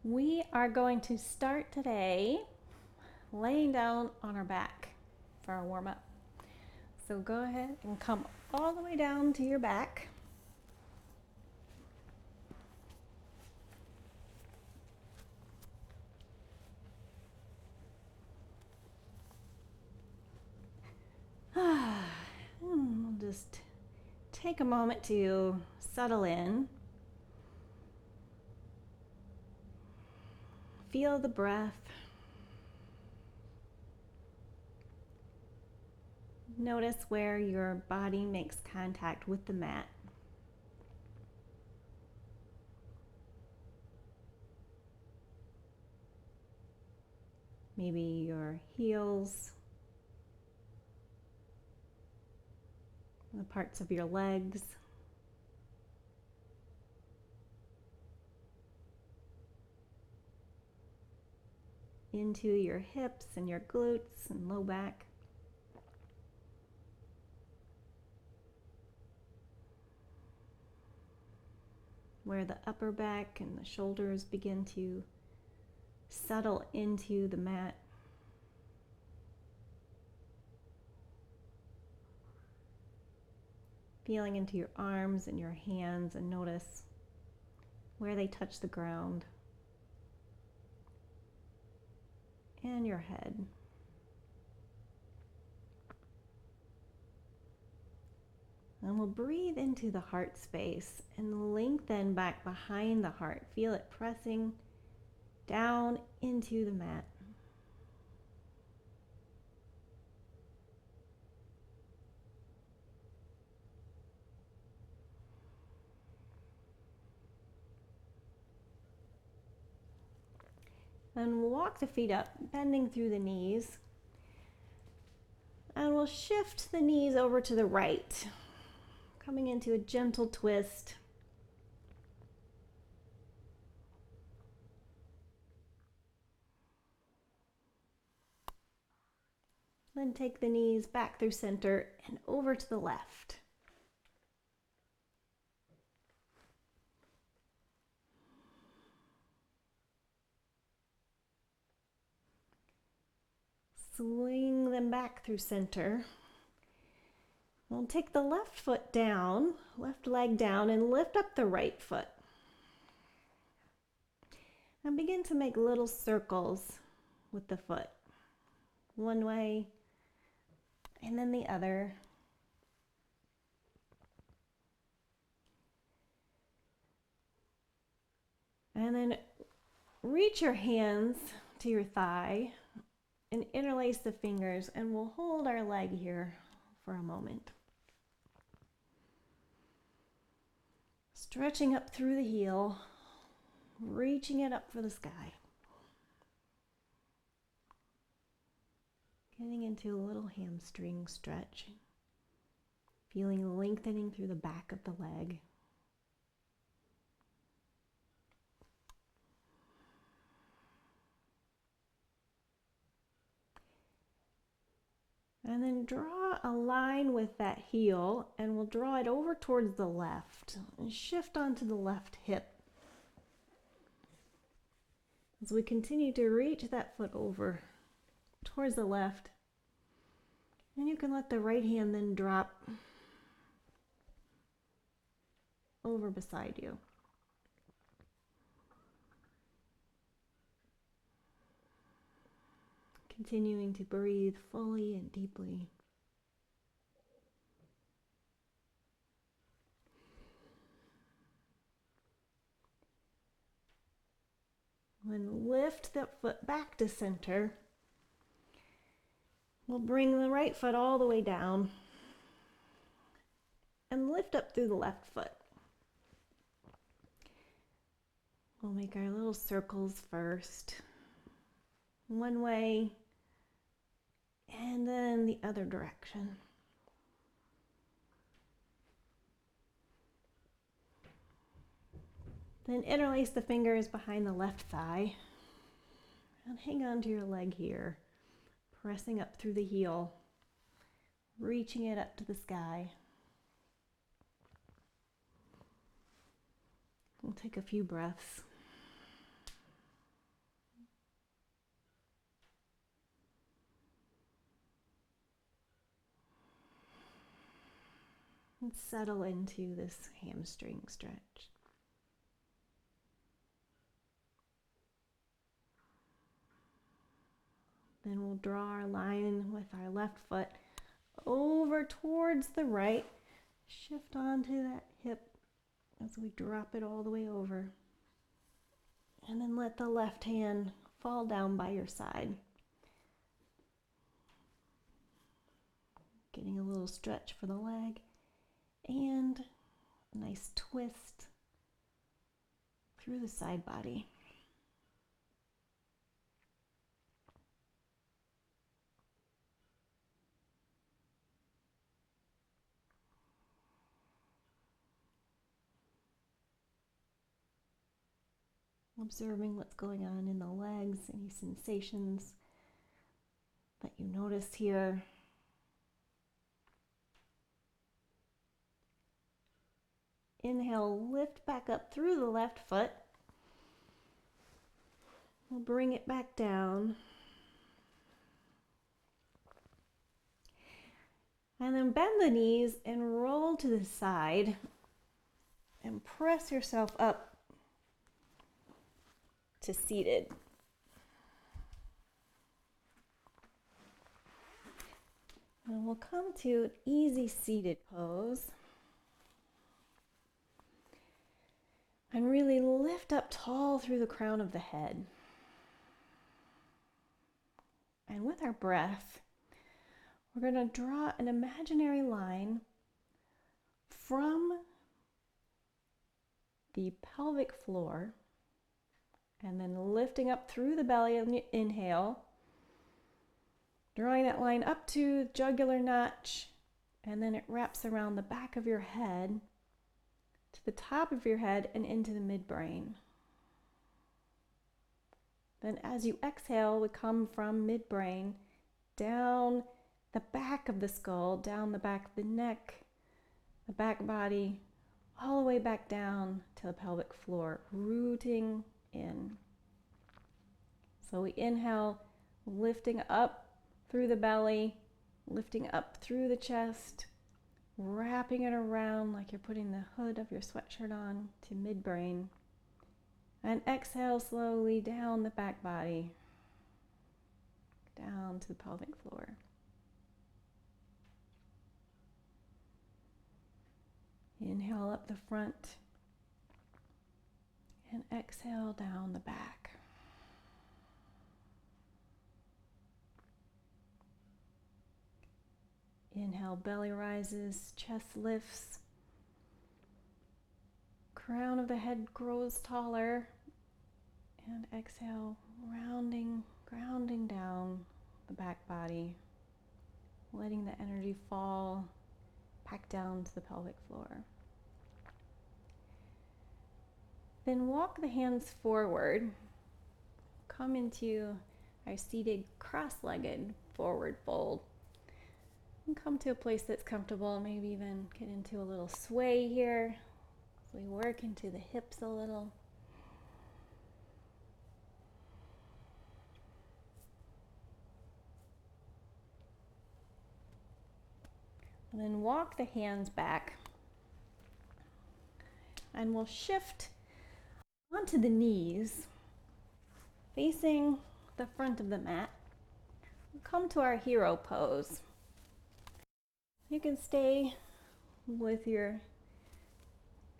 We are going to start today laying down on our back for our warm up. So go ahead and come all the way down to your back. We'll just take a moment to settle in. Feel the breath. Notice where your body makes contact with the mat. Maybe your heels, the parts of your legs. Into your hips and your glutes and low back. Where the upper back and the shoulders begin to settle into the mat. Feeling into your arms and your hands and notice where they touch the ground. And your head. And we'll breathe into the heart space and lengthen back behind the heart. Feel it pressing down into the mat. And we'll walk the feet up, bending through the knees. And we'll shift the knees over to the right, coming into a gentle twist. Then take the knees back through center and over to the left. Swing them back through center. We'll take the left foot down, left leg down, and lift up the right foot. And begin to make little circles with the foot. One way, and then the other. And then reach your hands to your thigh and interlace the fingers, and we'll hold our leg here for a moment. Stretching up through the heel, reaching it up for the sky. Getting into a little hamstring stretch. Feeling lengthening through the back of the leg. And then draw a line with that heel, and we'll draw it over towards the left and shift onto the left hip. As we continue to reach that foot over towards the left, and you can let the right hand then drop over beside you. Continuing to breathe fully and deeply. Then lift that foot back to center. We'll bring the right foot all the way down and lift up through the left foot. We'll make our little circles first. One way, and then the other direction. Then interlace the fingers behind the left thigh and hang on to your leg here, pressing up through the heel, reaching it up to the sky. We'll take a few breaths. And settle into this hamstring stretch. Then we'll draw our line with our left foot over towards the right. Shift onto that hip as we drop it all the way over. And then let the left hand fall down by your side. Getting a little stretch for the leg and a nice twist through the side body. Observing what's going on in the legs, any sensations that you notice here. Inhale, lift back up through the left foot. We'll bring it back down. And then bend the knees and roll to the side and press yourself up to seated. And we'll come to an easy seated pose. And really lift up tall through the crown of the head. And with our breath, we're going to draw an imaginary line from the pelvic floor and then lifting up through the belly on the inhale, drawing that line up to the jugular notch, and then it wraps around the back of your head to the top of your head and into the midbrain. Then as you exhale, we come from midbrain down the back of the skull, down the back of the neck, the back body, all the way back down to the pelvic floor, rooting in. So we inhale, lifting up through the belly, lifting up through the chest, wrapping it around like you're putting the hood of your sweatshirt on to midbrain. And exhale slowly down the back body, down to the pelvic floor. Inhale up the front and exhale down the back. Inhale, belly rises, chest lifts, crown of the head grows taller, and exhale, grounding down the back body, letting the energy fall back down to the pelvic floor. Then walk the hands forward, come into our seated cross-legged forward fold. And come to a place that's comfortable, maybe even get into a little sway here as we work into the hips a little. And then walk the hands back. And we'll shift onto the knees, facing the front of the mat. We'll come to our hero pose. You can stay with your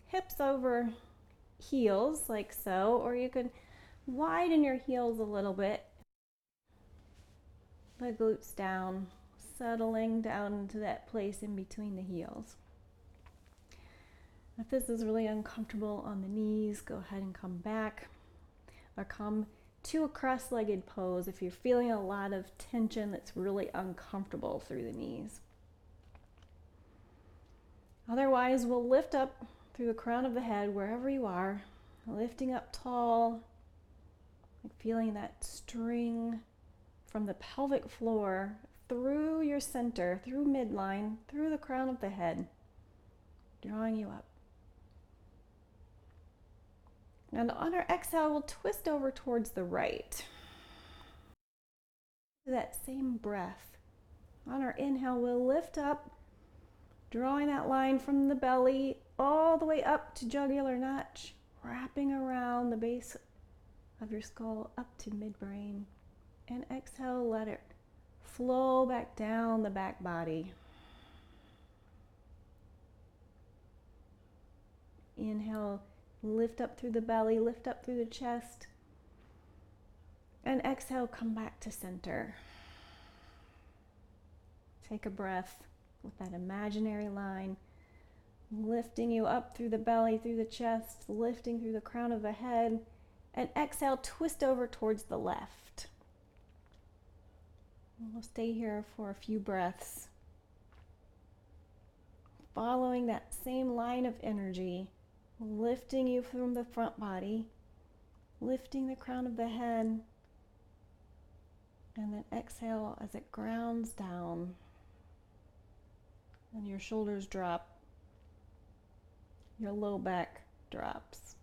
hips over heels like so, or you can widen your heels a little bit. The glutes down, settling down into that place in between the heels. If this is really uncomfortable on the knees, go ahead and come back or come to a cross-legged pose if you're feeling a lot of tension that's really uncomfortable through the knees. Otherwise, we'll lift up through the crown of the head wherever you are, lifting up tall, like feeling that string from the pelvic floor through your center, through midline, through the crown of the head, drawing you up. And on our exhale, we'll twist over towards the right. That same breath. On our inhale, we'll lift up, drawing that line from the belly all the way up to jugular notch, wrapping around the base of your skull up to midbrain. And exhale, let it flow back down the back body. Inhale, lift up through the belly, lift up through the chest. And exhale, come back to center. Take a breath with that imaginary line, lifting you up through the belly, through the chest, lifting through the crown of the head. And exhale, twist over towards the left. We'll stay here for a few breaths, following that same line of energy, lifting you from the front body, lifting the crown of the head, and then exhale as it grounds down and your shoulders drop, your low back drops.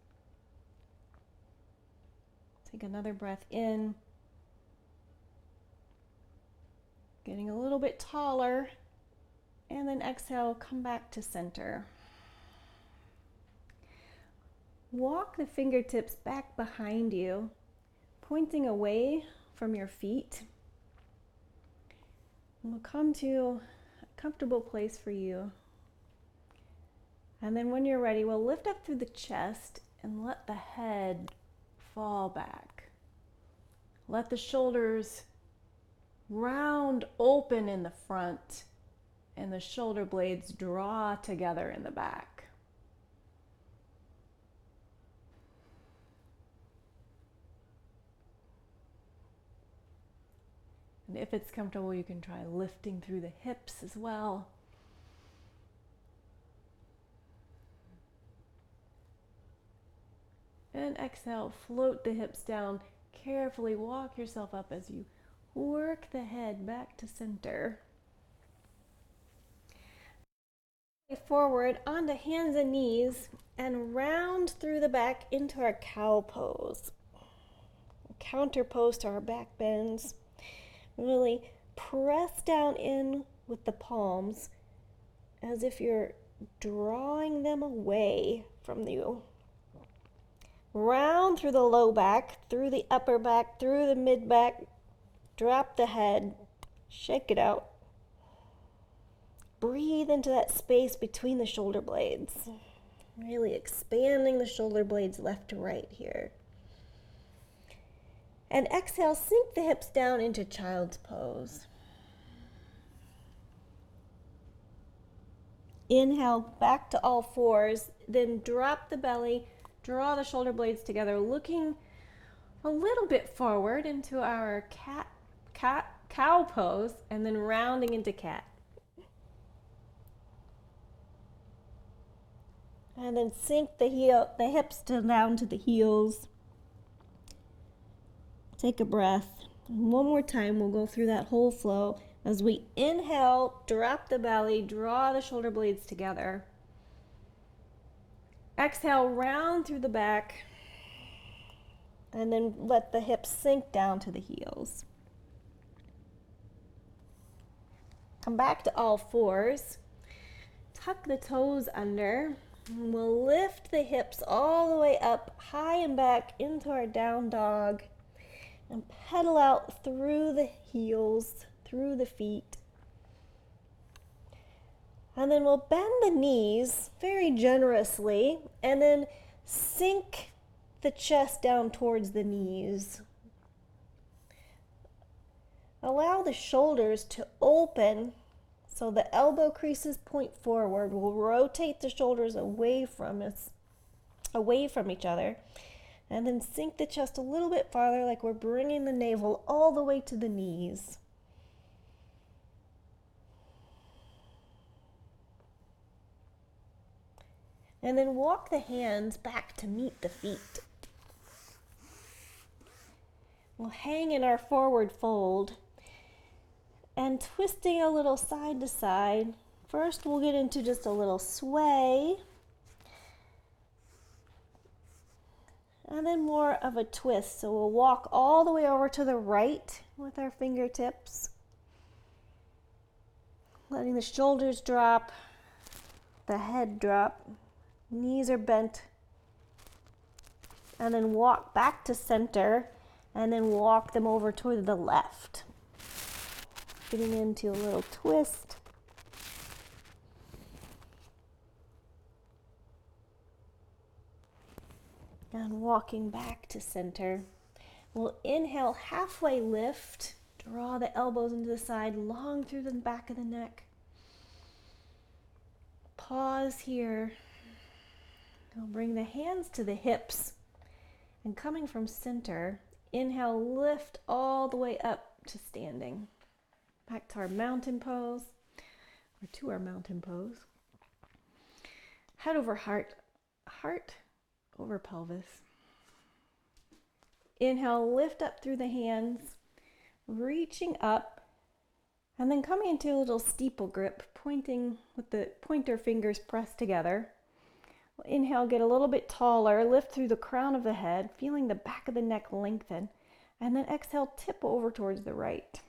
Take another breath in, getting a little bit taller, and then exhale, come back to center. Walk the fingertips back behind you, pointing away from your feet. And we'll come to a comfortable place for you. And then when you're ready, we'll lift up through the chest and let the head fall back. Let the shoulders round open in the front and the shoulder blades draw together in the back. And if it's comfortable, you can try lifting through the hips as well. And exhale, float the hips down. Carefully walk yourself up as you work the head back to center. Forward onto hands and knees and round through the back into our cow pose. Counter pose to our back bends. Really press down in with the palms as if you're drawing them away from you. Round through the low back, through the upper back, through the mid back. Drop the head, shake it out. Breathe into that space between the shoulder blades. Really expanding the shoulder blades left to right here. And exhale, sink the hips down into child's pose. Inhale, back to all fours, then drop the belly, draw the shoulder blades together, looking a little bit forward into our cow pose, and then rounding into cat. And then sink the hips down to the heels. Take a breath. And one more time, we'll go through that whole flow. As we inhale, drop the belly, draw the shoulder blades together. Exhale, round through the back. And then let the hips sink down to the heels. Come back to all fours. Tuck the toes under. And we'll lift the hips all the way up, high and back into our down dog. And pedal out through the heels, through the feet. And then we'll bend the knees very generously and then sink the chest down towards the knees. Allow the shoulders to open so the elbow creases point forward. We'll rotate the shoulders away from each other. And then sink the chest a little bit farther, like we're bringing the navel all the way to the knees. And then walk the hands back to meet the feet. We'll hang in our forward fold and twisting a little side to side. First, we'll get into just a little sway. and then more of a twist. So we'll walk all the way over to the right with our fingertips, letting the shoulders drop, the head drop, knees are bent, and then walk back to center, and then walk them over toward the left. Getting into a little twist. And walking back to center. We'll inhale, halfway lift. Draw the elbows into the side, long through the back of the neck. Pause here. We'll bring the hands to the hips. And coming from center, inhale, lift all the way up to standing. Back to our mountain pose, or to our mountain pose. Head over heart, heart over pelvis. Inhale, lift up through the hands, reaching up, and then coming into a little steeple grip, pointing with the pointer fingers pressed together. Inhale, get a little bit taller, lift through the crown of the head, feeling the back of the neck lengthen, and then exhale, tip over towards the right.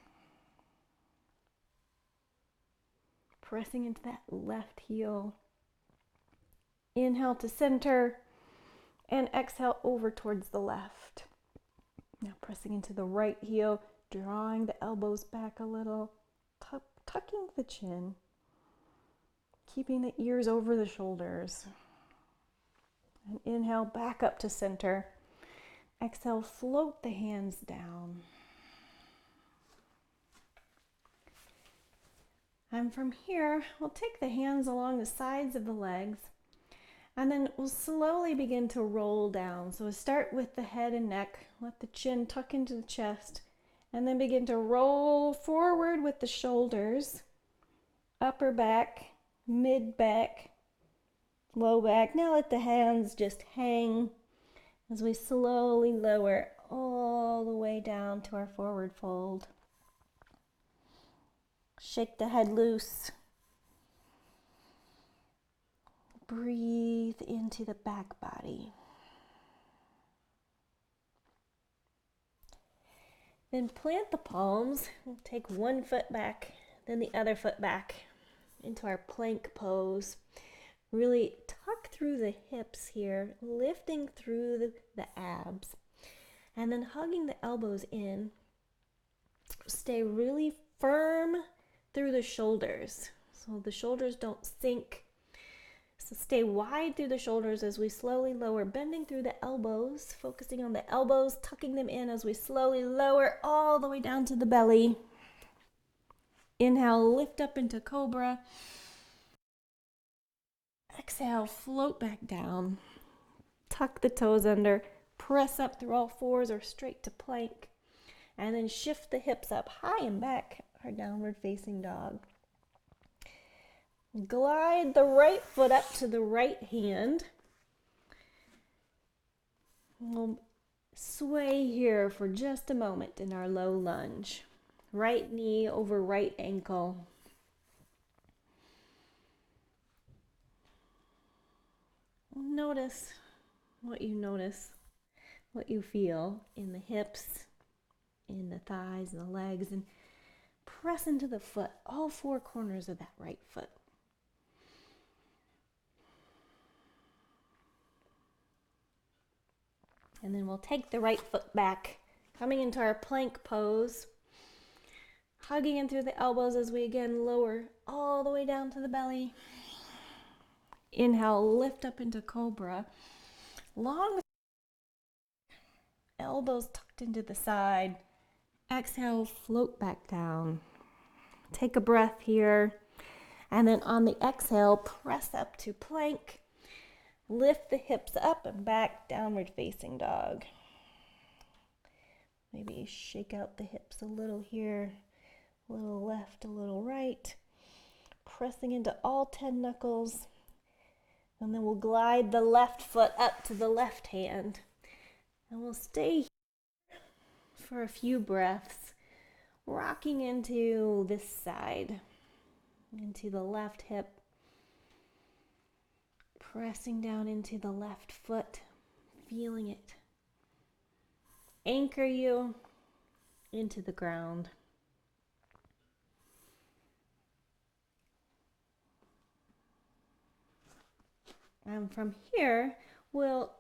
Pressing into that left heel. Inhale to center, and exhale over towards the left. Now pressing into the right heel, drawing the elbows back a little, tucking the chin, keeping the ears over the shoulders. And inhale, back up to center. Exhale, float the hands down. And from here, we'll take the hands along the sides of the legs, and then we'll slowly begin to roll down. So we'll start with the head and neck, let the chin tuck into the chest, and then begin to roll forward with the shoulders, upper back, mid back, low back. Now let the hands just hang as we slowly lower all the way down to our forward fold. Shake the head loose. Breathe into the back body. Then plant the palms. We'll take one foot back, then the other foot back into our plank pose. Really tuck through the hips here, lifting through the abs, and then hugging the elbows in. Stay really firm through the shoulders, so the shoulders don't sink. So stay wide through the shoulders as we slowly lower, bending through the elbows, focusing on the elbows, tucking them in as we slowly lower all the way down to the belly. Inhale, lift up into cobra. Exhale, float back down. Tuck the toes under, press up through all fours or straight to plank, and then shift the hips up high and back, our downward facing dog. Glide the right foot up to the right hand. We'll sway here for just a moment in our low lunge. Right knee over right ankle. Notice, what you feel in the hips, in the thighs and the legs, and press into the foot, all four corners of that right foot. And then we'll take the right foot back, coming into our plank pose, hugging in through the elbows as we again lower all the way down to the belly. Inhale, lift up into cobra. Long elbows tucked into the side. Exhale, float back down. Take a breath here. And then on the exhale, press up to plank. Lift the hips up and back, downward facing dog. Maybe shake out the hips a little here. A little left, a little right. Pressing into all 10 knuckles. And then we'll glide the left foot up to the left hand. And we'll stay here for a few breaths, rocking into this side, into the left hip, pressing down into the left foot, feeling it anchor you into the ground. And from here, we'll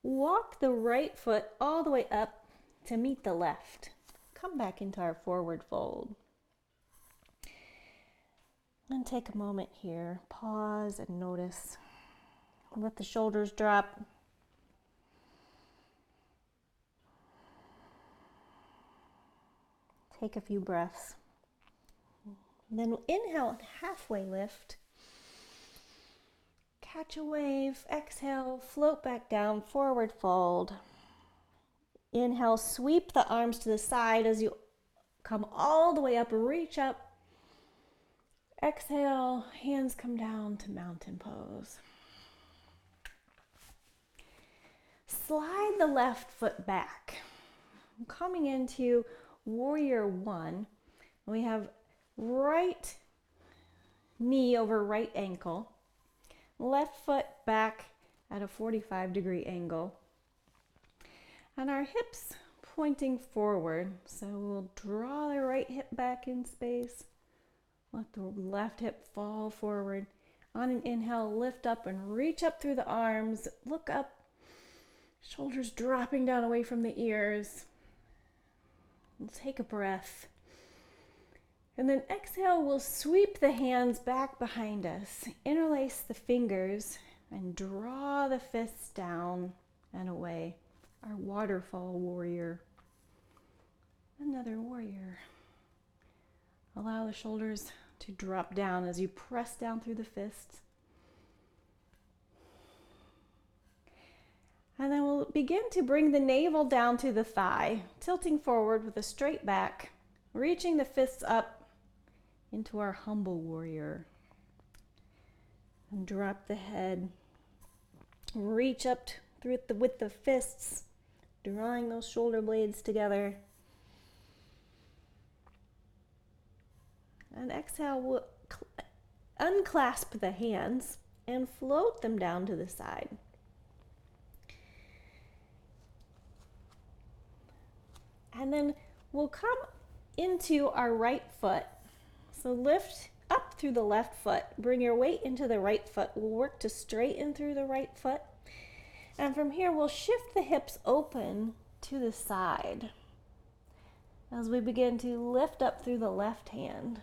walk the right foot all the way up to meet the left. Come back into our forward fold. And take a moment here, pause and notice. Let the shoulders drop. Take a few breaths. Then inhale, halfway lift. Catch a wave, exhale, float back down, forward fold. Inhale, sweep the arms to the side as you come all the way up, reach up. Exhale, hands come down to mountain pose. Slide the left foot back. Coming into warrior one, we have right knee over right ankle, left foot back at a 45-degree angle, and our hips pointing forward. So we'll draw the right hip back in space, let the left hip fall forward. On an inhale, lift up and reach up through the arms, look up, shoulders dropping down away from the ears. We'll take a breath. And then exhale, we'll sweep the hands back behind us, interlace the fingers, and draw the fists down and away. Our waterfall warrior. Another warrior. Allow the shoulders to drop down as you press down through the fists. And then we'll begin to bring the navel down to the thigh, tilting forward with a straight back, reaching the fists up into our humble warrior. And drop the head. Reach up through with the fists, drawing those shoulder blades together. And exhale, we'll unclasp the hands and float them down to the side. And then we'll come into our right foot. So lift up through the left foot. Bring your weight into the right foot. We'll work to straighten through the right foot. And from here, we'll shift the hips open to the side as we begin to lift up through the left hand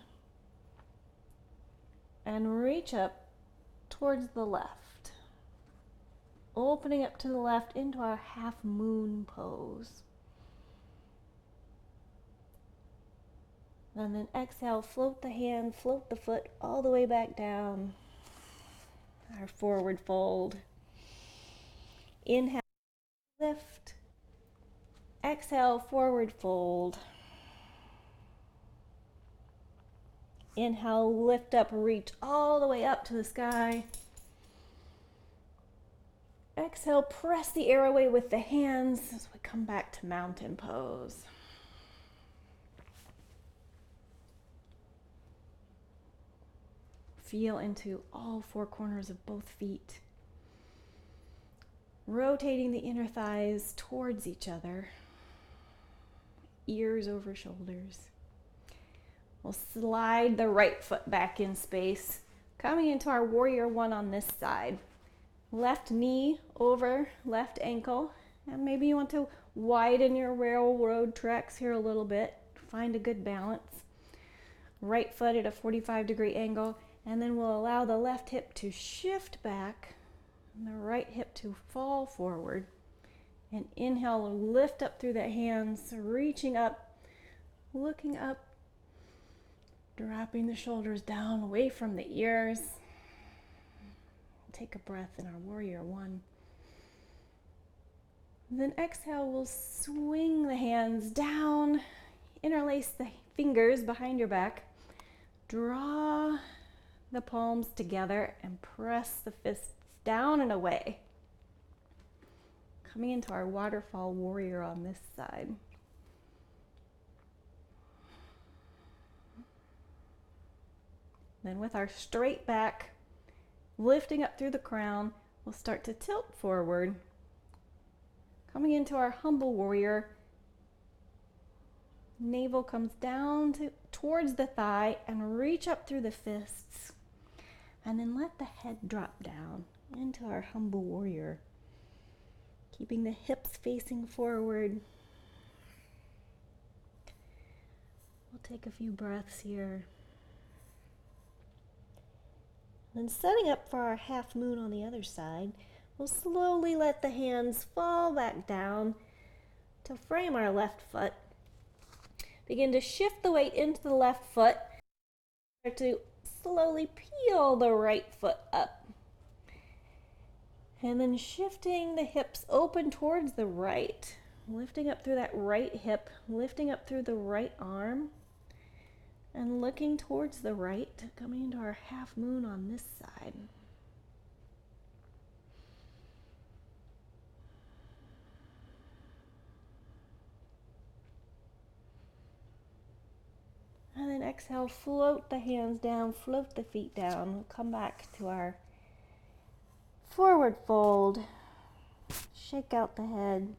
and reach up towards the left, opening up to the left into our half moon pose. And then exhale, float the hand, float the foot all the way back down. Our forward fold. Inhale, lift. Exhale, forward fold. Inhale, lift up, reach all the way up to the sky. Exhale, press the air away with the hands as we come back to mountain pose. Feel into all four corners of both feet. Rotating the inner thighs towards each other. Ears over shoulders. We'll slide the right foot back in space. Coming into our warrior one on this side. Left knee over left ankle. And maybe you want to widen your railroad tracks here a little bit. Find a good balance. Right foot at a 45-degree angle. And then we'll allow the left hip to shift back and the right hip to fall forward. And inhale, lift up through the hands, reaching up, looking up, dropping the shoulders down away from the ears. Take a breath in our warrior one. And then exhale, we'll swing the hands down, interlace the fingers behind your back, draw the palms together and press the fists down and away. Coming into our waterfall warrior on this side. Then with our straight back, lifting up through the crown, we'll start to tilt forward. Coming into our humble warrior, Navel comes down towards the thigh and reach up through the fists. And then let the head drop down into our humble warrior. Keeping the hips facing forward. We'll take a few breaths here. Then setting up for our half moon on the other side, we'll slowly let the hands fall back down to frame our left foot. Begin to shift the weight into the left foot. Start to slowly peel the right foot up. And then shifting the hips open towards the right. Lifting up through that right hip, lifting up through the right arm. And looking towards the right, coming into our half moon on this side. And then exhale, float the hands down, float the feet down. We'll come back to our forward fold. Shake out the head.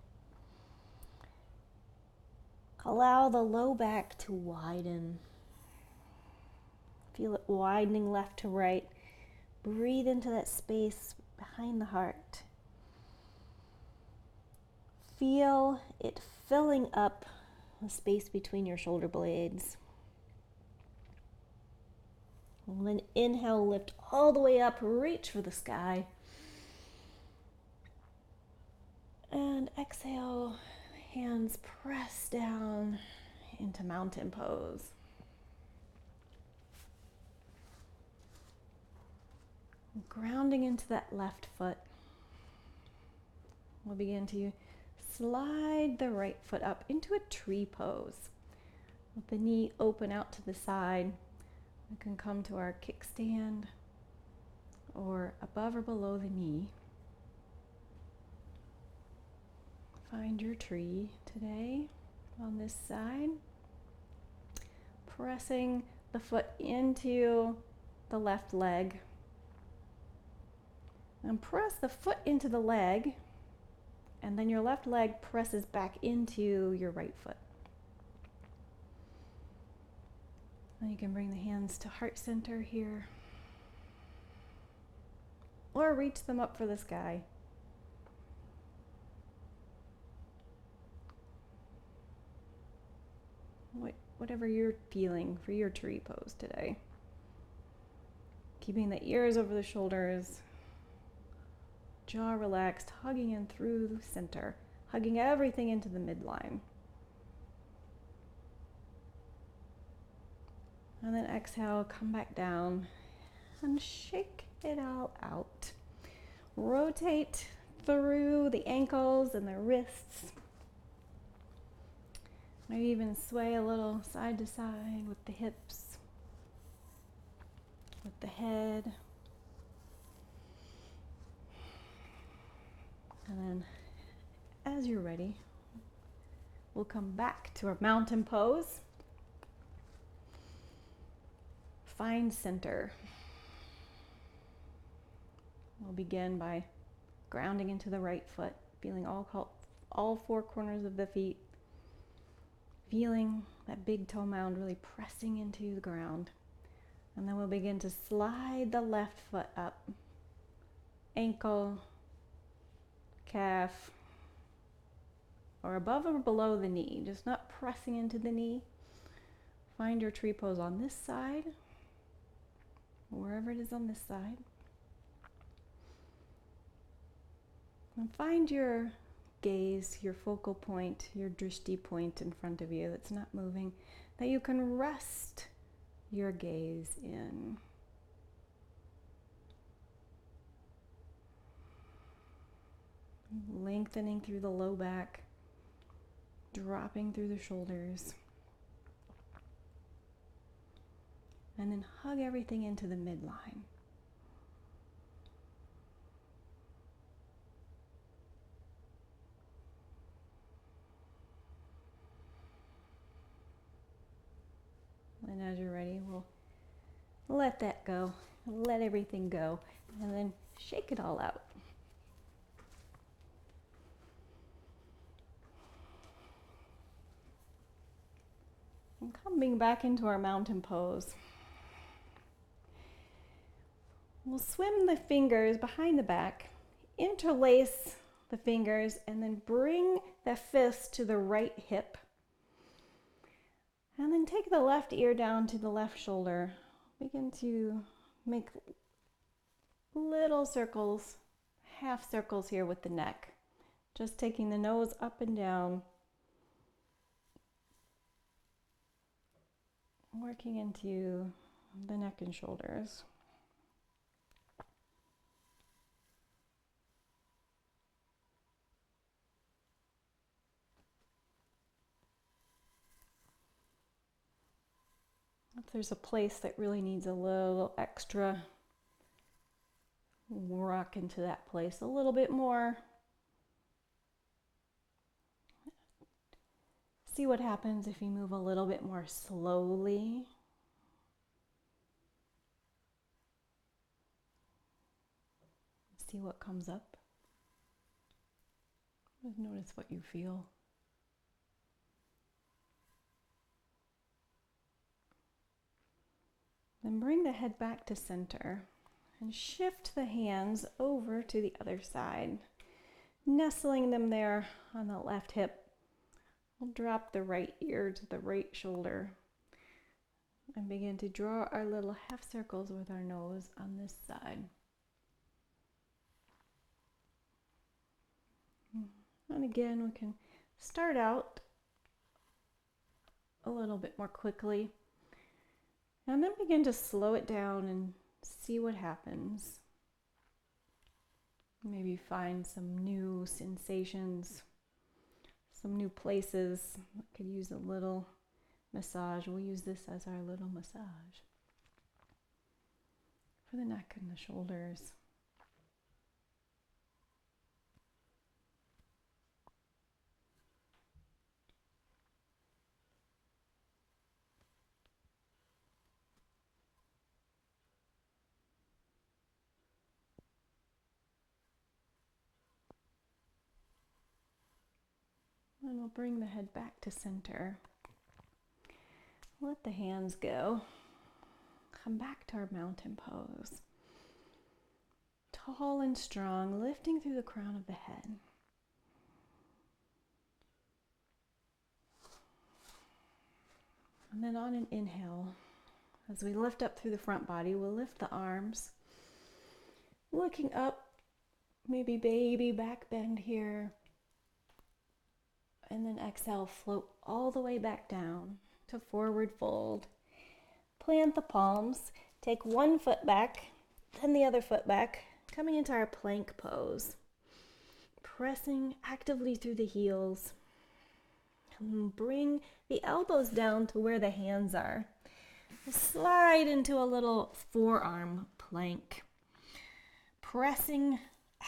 Allow the low back to widen. Feel it widening left to right. Breathe into that space behind the heart. Feel it filling up the space between your shoulder blades. And then inhale, lift all the way up, reach for the sky. And exhale, hands press down into mountain pose. Grounding into that left foot. We'll begin to slide the right foot up into a tree pose. With the knee open out to the side, we can come to our kickstand or above or below the knee. Find your tree today on this side. Pressing the foot into the left leg. And press the foot into the leg, and then your left leg presses back into your right foot. And you can bring the hands to heart center here, or reach them up for the sky. Whatever you're feeling for your tree pose today. Keeping the ears over the shoulders. Jaw relaxed, hugging in through the center, hugging everything into the midline. And then exhale, come back down and shake it all out. Rotate through the ankles and the wrists. Maybe even sway a little side to side with the hips, with the head. And then, as you're ready, we'll come back to our mountain pose. Find center. We'll begin by grounding into the right foot, feeling all four corners of the feet, feeling that big toe mound really pressing into the ground. And then we'll begin to slide the left foot up, ankle, calf, or above or below the knee, just not pressing into the knee. Find your tree pose on this side, wherever it is on this side. And find your gaze, your focal point, your drishti point in front of you that's not moving, that you can rest your gaze in. Lengthening through the low back, dropping through the shoulders. And then hug everything into the midline. And as you're ready, we'll let that go, let everything go, and then shake it all out. And coming back into our mountain pose. We'll swim the fingers behind the back, interlace the fingers, and then bring the fist to the right hip. And then take the left ear down to the left shoulder. Begin to make little circles, half circles here with the neck. Just taking the nose up and down. Working into the neck and shoulders. If there's a place that really needs a little extra, rock into that place a little bit more. See what happens if you move a little bit more slowly. See what comes up. Just notice what you feel. Then bring the head back to center and shift the hands over to the other side, nestling them there on the left hip. We'll drop the right ear to the right shoulder and begin to draw our little half circles with our nose on this side. And again, we can start out a little bit more quickly and then begin to slow it down and see what happens. Maybe find some new sensations, some new places that could use a little massage. We'll use this as our little massage for the neck and the shoulders. And we'll bring the head back to center. Let the hands go. Come back to our mountain pose. Tall and strong, lifting through the crown of the head. And then on an inhale, as we lift up through the front body, we'll lift the arms, looking up, maybe baby back bend here. And then exhale, float all the way back down to forward fold. Plant the palms, take one foot back, then the other foot back, coming into our plank pose. Pressing actively through the heels. And bring the elbows down to where the hands are. Slide into a little forearm plank. Pressing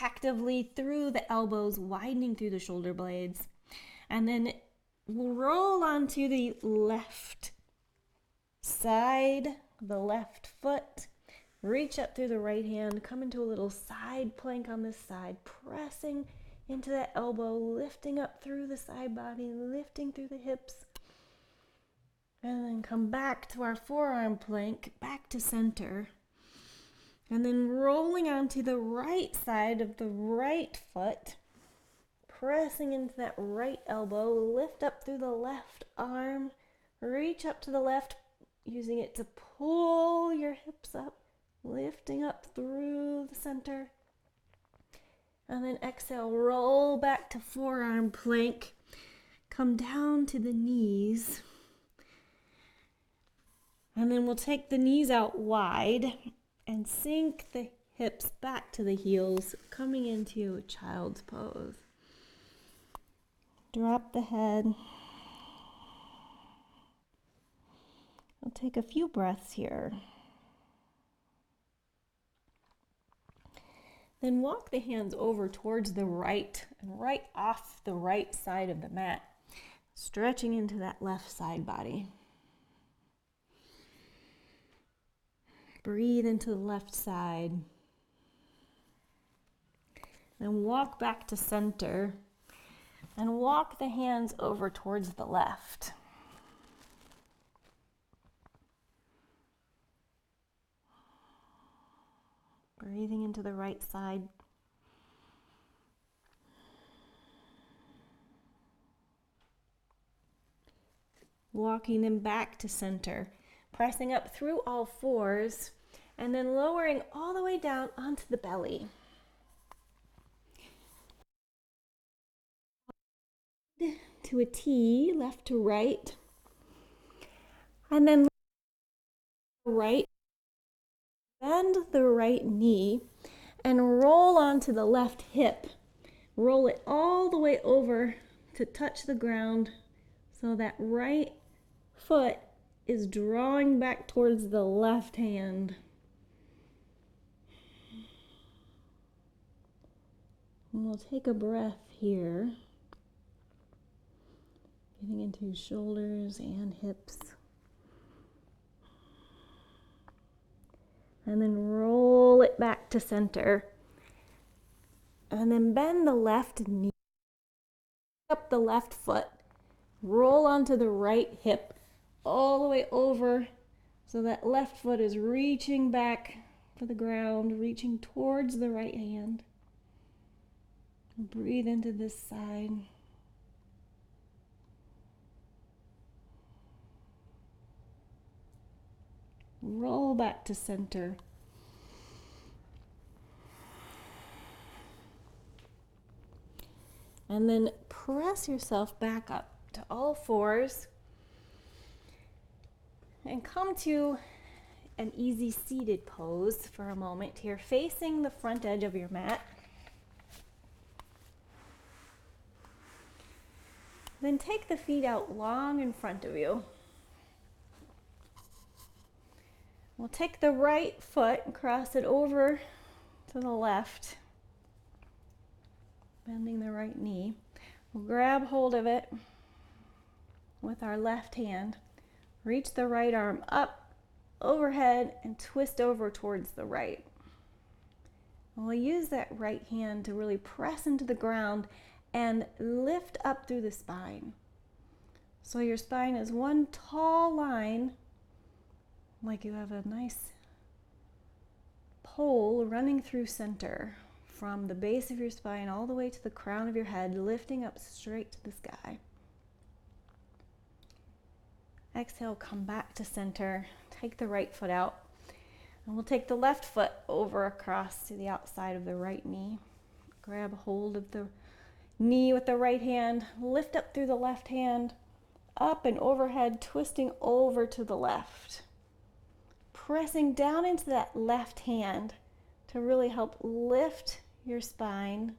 actively through the elbows, widening through the shoulder blades. And then we'll roll onto the left side, the left foot, reach up through the right hand, come into a little side plank on this side, pressing into that elbow, lifting up through the side body, lifting through the hips, and then come back to our forearm plank, back to center, and then rolling onto the right side of the right foot, pressing into that right elbow, lift up through the left arm, reach up to the left, using it to pull your hips up, lifting up through the center. And then exhale, roll back to forearm plank, come down to the knees. And then we'll take the knees out wide and sink the hips back to the heels, coming into child's pose. Drop the head. I'll take a few breaths here. Then walk the hands over towards the right and right off the right side of the mat, stretching into that left side body. Breathe into the left side. Then walk back to center. And walk the hands over towards the left. Breathing into the right side. Walking them back to center, pressing up through all fours, and then lowering all the way down onto the belly. To a T, left to right, and then right, bend the right knee and roll onto the left hip. Roll it all the way over to touch the ground so that right foot is drawing back towards the left hand. And we'll take a breath here, getting into shoulders and hips. And then roll it back to center. And then bend the left knee, up the left foot, roll onto the right hip, all the way over so that left foot is reaching back to the ground, reaching towards the right hand. Breathe into this side. Roll back to center. And then press yourself back up to all fours and come to an easy seated pose for a moment here, facing the front edge of your mat. Then take the feet out long in front of you. We'll take the right foot and cross it over to the left, bending the right knee. We'll grab hold of it with our left hand, reach the right arm up, overhead, and twist over towards the right. And we'll use that right hand to really press into the ground and lift up through the spine. So your spine is one tall line, like you have a nice pole running through center from the base of your spine all the way to the crown of your head, lifting up straight to the sky. Exhale, come back to center. Take the right foot out. And we'll take the left foot over across to the outside of the right knee. Grab hold of the knee with the right hand. Lift up through the left hand. Up and overhead, twisting over to the left. Pressing down into that left hand to really help lift your spine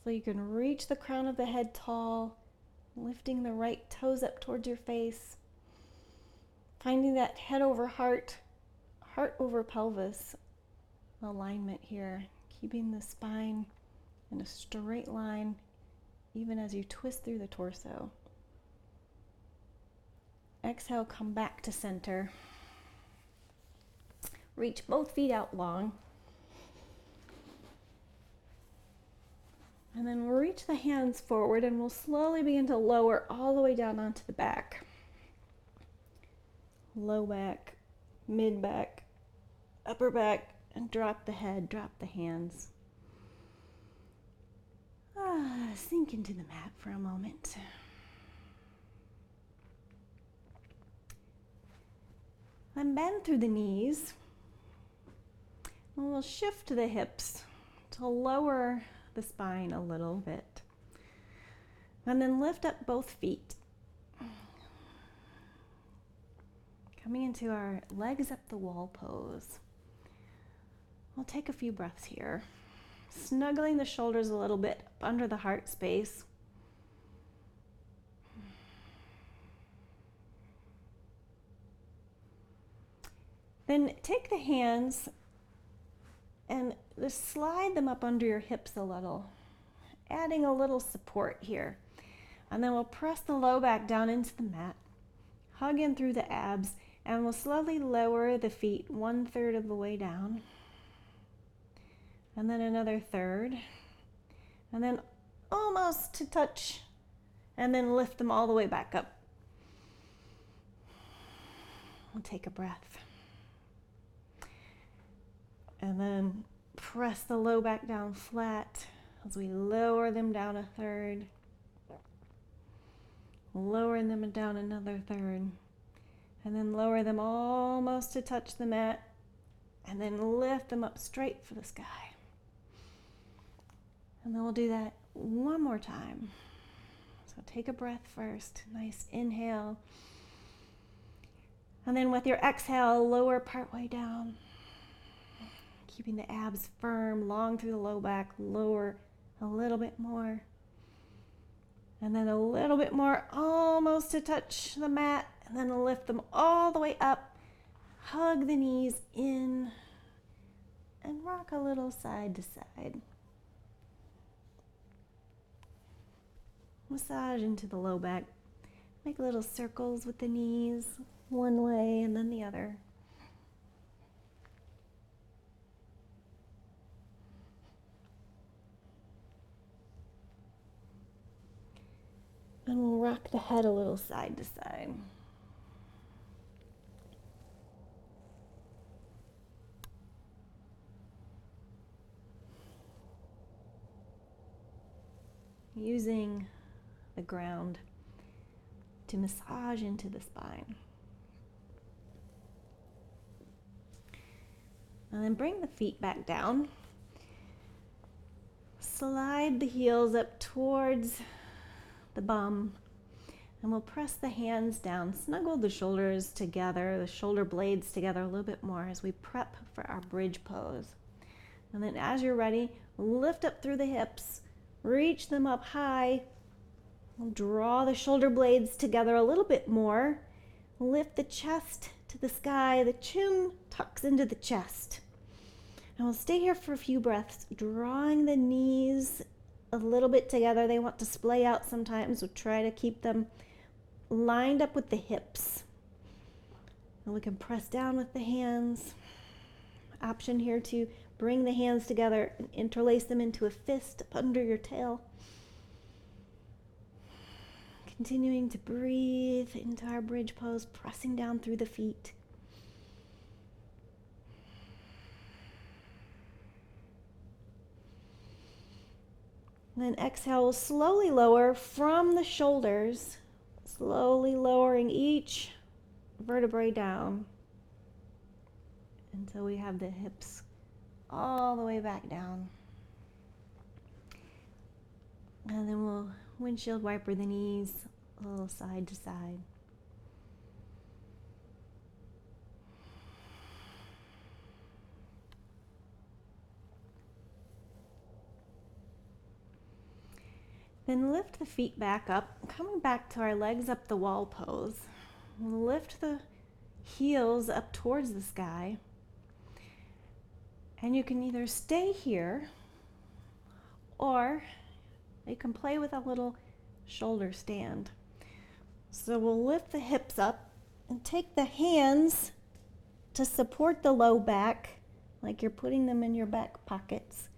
so you can reach the crown of the head tall, lifting the right toes up towards your face, finding that head over heart, heart over pelvis alignment here, keeping the spine in a straight line even as you twist through the torso. Exhale, come back to center. Reach both feet out long. And then we'll reach the hands forward and we'll slowly begin to lower all the way down onto the back. Low back, mid back, upper back, and drop the head, drop the hands. Sink into the mat for a moment. Then bend through the knees. And we'll shift the hips to lower the spine a little bit. And then lift up both feet. Coming into our legs up the wall pose. We'll take a few breaths here. Snuggling the shoulders a little bit up under the heart space. Then take the hands and just slide them up under your hips a little, adding a little support here. And then we'll press the low back down into the mat, hug in through the abs, and we'll slowly lower the feet 1/3 of the way down. And then another third. And then almost to touch, and then lift them all the way back up. We'll take a breath. And then press the low back down flat as we lower them down a third. Lowering them down another third. And then lower them almost to touch the mat. And then lift them up straight for the sky. And then we'll do that one more time. So take a breath first. Nice inhale. And then with your exhale, lower partway down. Keeping the abs firm, long through the low back. Lower a little bit more. And then a little bit more, almost to touch the mat. And then lift them all the way up. Hug the knees in. And rock a little side to side. Massage into the low back. Make little circles with the knees, one way and then the other. And we'll rock the head a little side to side. Using the ground to massage into the spine. And then bring the feet back down. Slide the heels up towards the bum. And we'll press the hands down. Snuggle the shoulders together, the shoulder blades together a little bit more as we prep for our bridge pose. And then as you're ready, lift up through the hips. Reach them up high. We'll draw the shoulder blades together a little bit more. Lift the chest to the sky. The chin tucks into the chest. And we'll stay here for a few breaths, drawing the knees a little bit together. They want to splay out sometimes, so try to keep them lined up with the hips. And we can press down with the hands. Option here to bring the hands together and interlace them into a fist up under your tail. Continuing to breathe into our bridge pose, pressing down through the feet. And then exhale, we'll slowly lower from the shoulders, slowly lowering each vertebrae down until we have the hips all the way back down. And then we'll windshield wiper the knees a little side to side. Then lift the feet back up, coming back to our legs up the wall pose. Lift the heels up towards the sky. And you can either stay here or you can play with a little shoulder stand. So we'll lift the hips up and take the hands to support the low back, like you're putting them in your back pockets.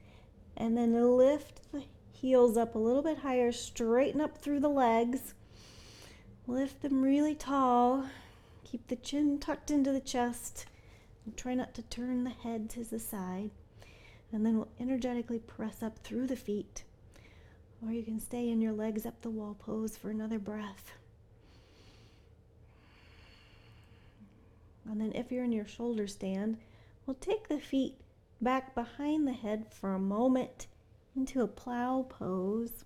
And then lift the heels up a little bit higher, straighten up through the legs. Lift them really tall. Keep the chin tucked into the chest. And try not to turn the head to the side. And then we'll energetically press up through the feet. Or you can stay in your legs up the wall pose for another breath. And then if you're in your shoulder stand, we'll take the feet back behind the head for a moment into a plow pose.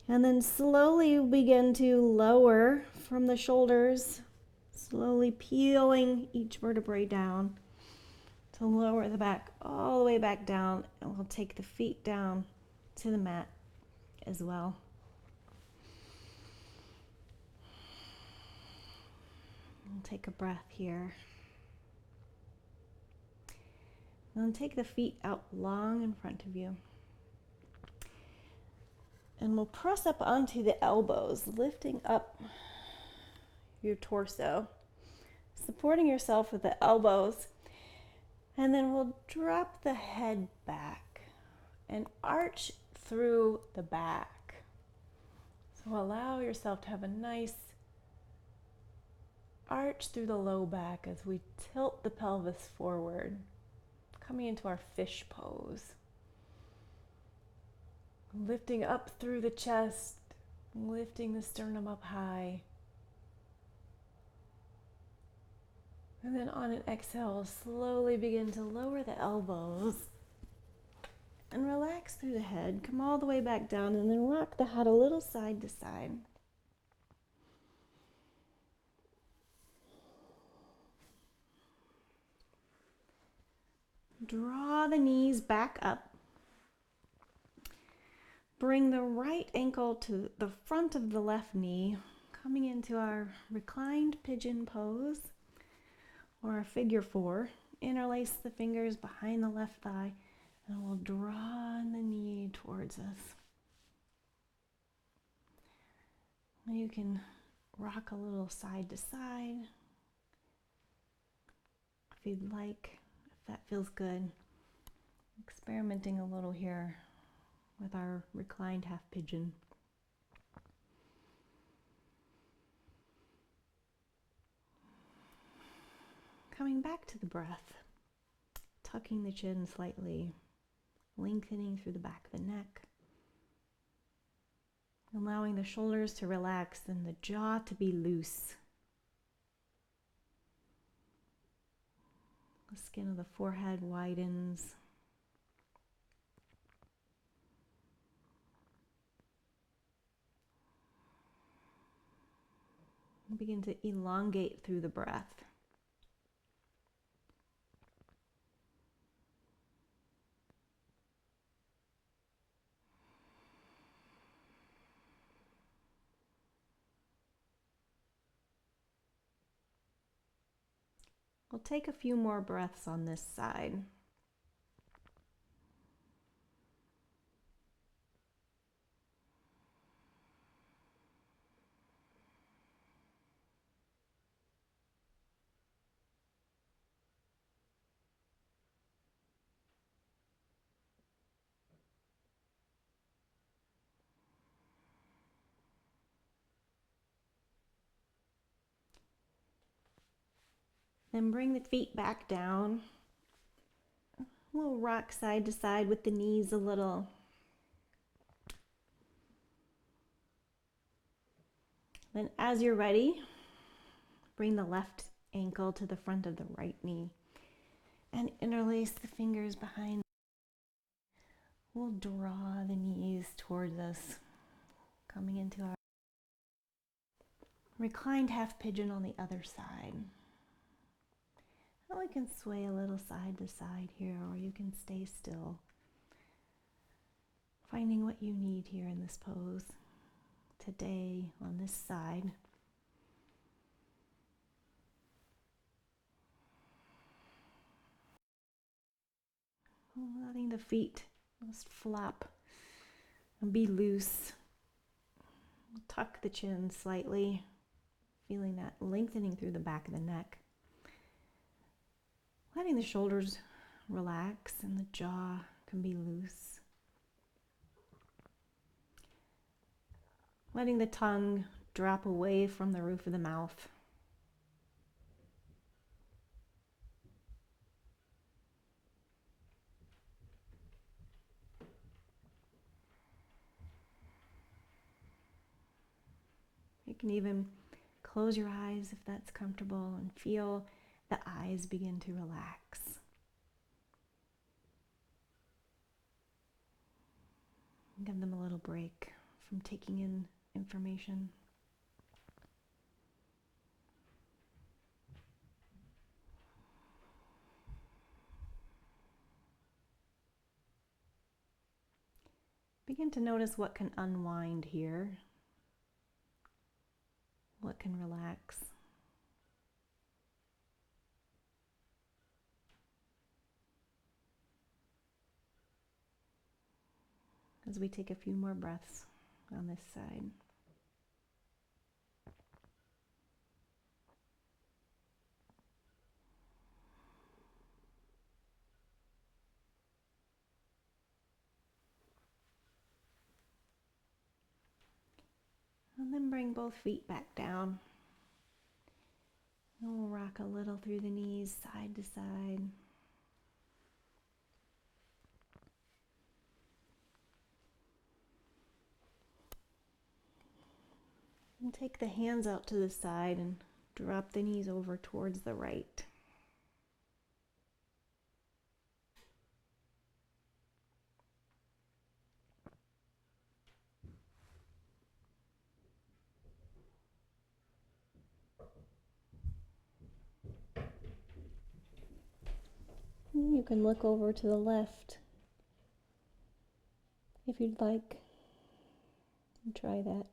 And then slowly begin to lower from the shoulders, slowly peeling each vertebrae down to lower the back all the way back down. And we'll take the feet down to the mat as well. We'll take a breath here. And then take the feet out long in front of you. And we'll press up onto the elbows, lifting up your torso, supporting yourself with the elbows. And then we'll drop the head back and arch through the back. So allow yourself to have a nice arch through the low back as we tilt the pelvis forward, Coming into our fish pose. Lifting up through the chest, lifting the sternum up high. And then on an exhale, slowly begin to lower the elbows and relax through the head. Come all the way back down and then rock the head a little side to side. Draw the knees back up. Bring the right ankle to the front of the left knee, coming into our reclined pigeon pose or our figure four. Interlace the fingers behind the left thigh and we'll draw the knee towards us. You can rock a little side to side if you'd like, if that feels good. Experimenting a little here with our reclined half pigeon. Coming back to the breath, tucking the chin slightly, lengthening through the back of the neck, allowing the shoulders to relax and the jaw to be loose. The skin of the forehead widens. And begin to elongate through the breath. We'll take a few more breaths on this side. Then bring the feet back down. We'll rock side to side with the knees a little. Then as you're ready, bring the left ankle to the front of the right knee and interlace the fingers behind. We'll draw the knees towards us, coming into our reclined half pigeon on the other side. And we can sway a little side to side here, or you can stay still, finding what you need here in this pose today on this side. Letting the feet just flop and be loose. Tuck the chin slightly, feeling that lengthening through the back of the neck. Letting the shoulders relax and the jaw can be loose. Letting the tongue drop away from the roof of the mouth. You can even close your eyes if that's comfortable and feel the eyes begin to relax. Give them a little break from taking in information. Begin to notice what can unwind here, what can relax. As we take a few more breaths on this side. And then bring both feet back down. And we'll rock a little through the knees, side to side. And take the hands out to the side and drop the knees over towards the right. You can look over to the left if you'd like. And try that.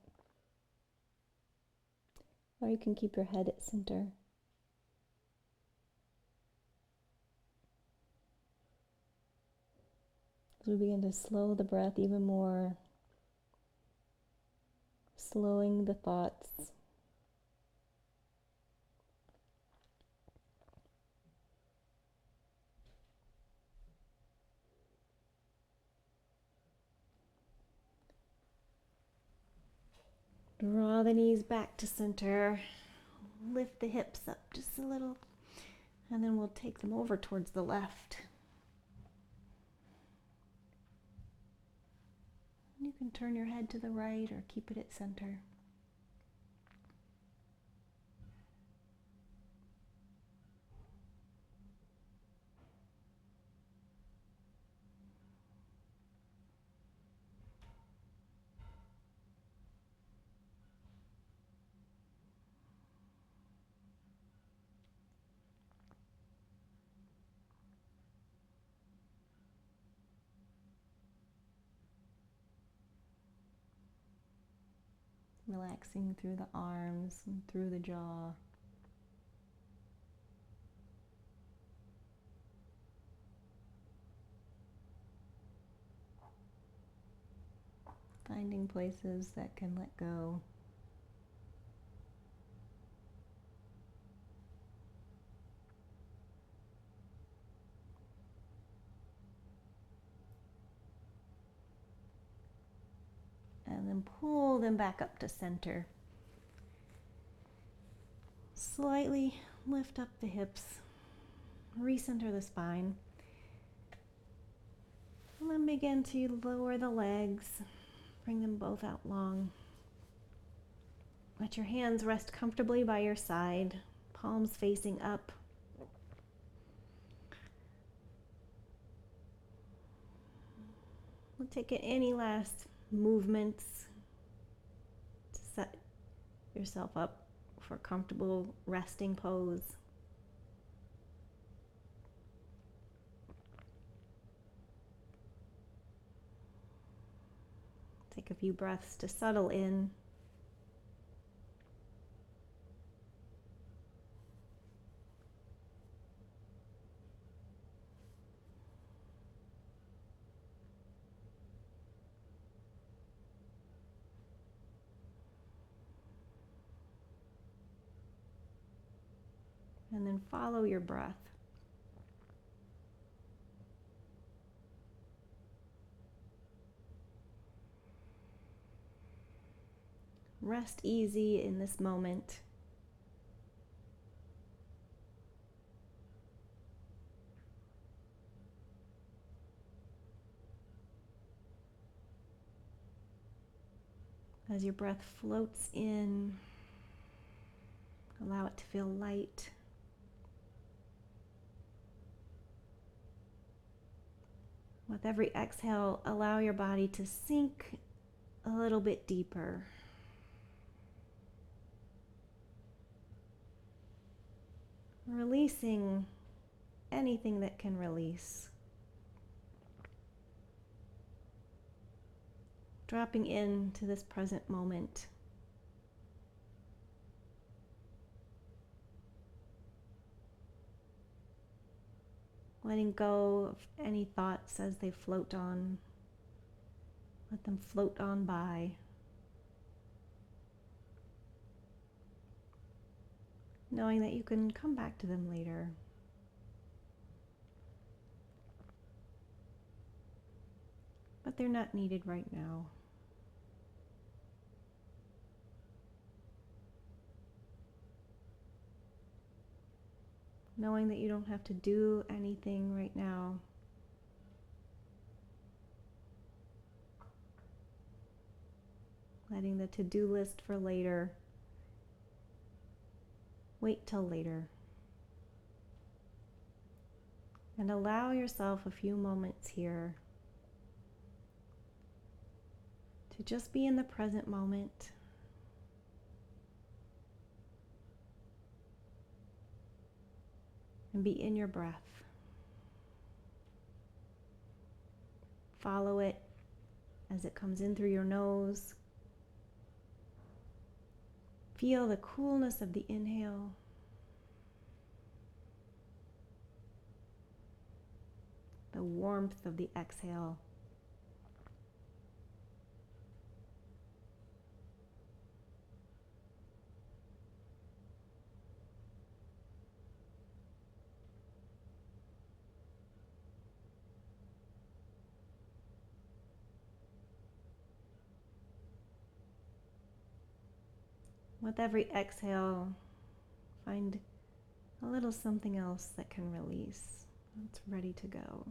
Or you can keep your head at center. As we begin to slow the breath even more, slowing the thoughts. Draw the knees back to center. Lift the hips up just a little. And then we'll take them over towards the left. You can turn your head to the right or keep it at center. Relaxing through the arms and through the jaw. Finding places that can let go. And then pull them back up to center. Slightly lift up the hips, recenter the spine, and then begin to lower the legs, bring them both out long. Let your hands rest comfortably by your side, palms facing up. We'll take any last movements to set yourself up for a comfortable resting pose. Take a few breaths to settle in. And then follow your breath. Rest easy in this moment. As your breath floats in, allow it to feel light. With every exhale, allow your body to sink a little bit deeper. Releasing anything that can release. Dropping into this present moment. Letting go of any thoughts as they float on. Let them float on by. Knowing that you can come back to them later. But they're not needed right now. Knowing that you don't have to do anything right now. letting the to-do list for later wait till later. And allow yourself a few moments here to just be in the present moment. And be in your breath. Follow it as it comes in through your nose. Feel the coolness of the inhale. The warmth of the exhale. With every exhale, find a little something else that can release. It's ready to go.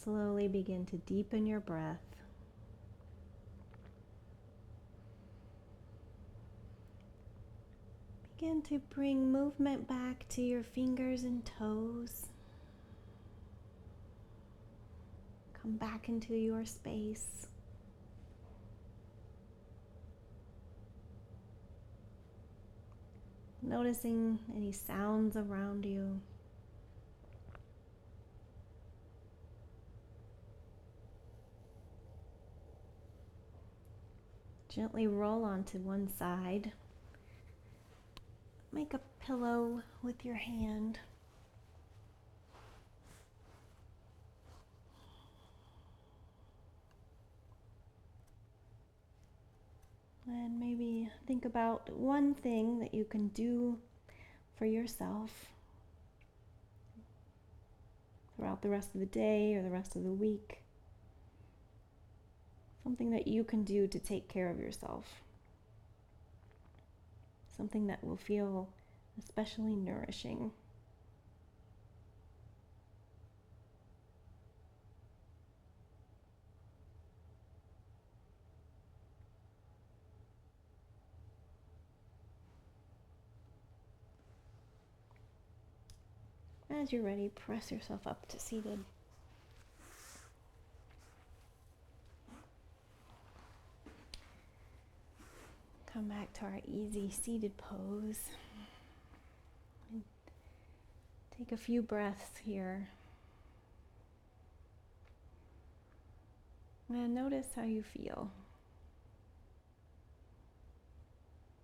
Slowly begin to deepen your breath. Begin to bring movement back to your fingers and toes. Come back into your space. Noticing any sounds around you. Gently roll onto one side. Make a pillow with your hand. And maybe think about one thing that you can do for yourself throughout the rest of the day or the rest of the week. Something that you can do to take care of yourself. Something that will feel especially nourishing. As you're ready, press yourself up to seated. Come back to our easy seated pose. And take a few breaths here. And notice how you feel.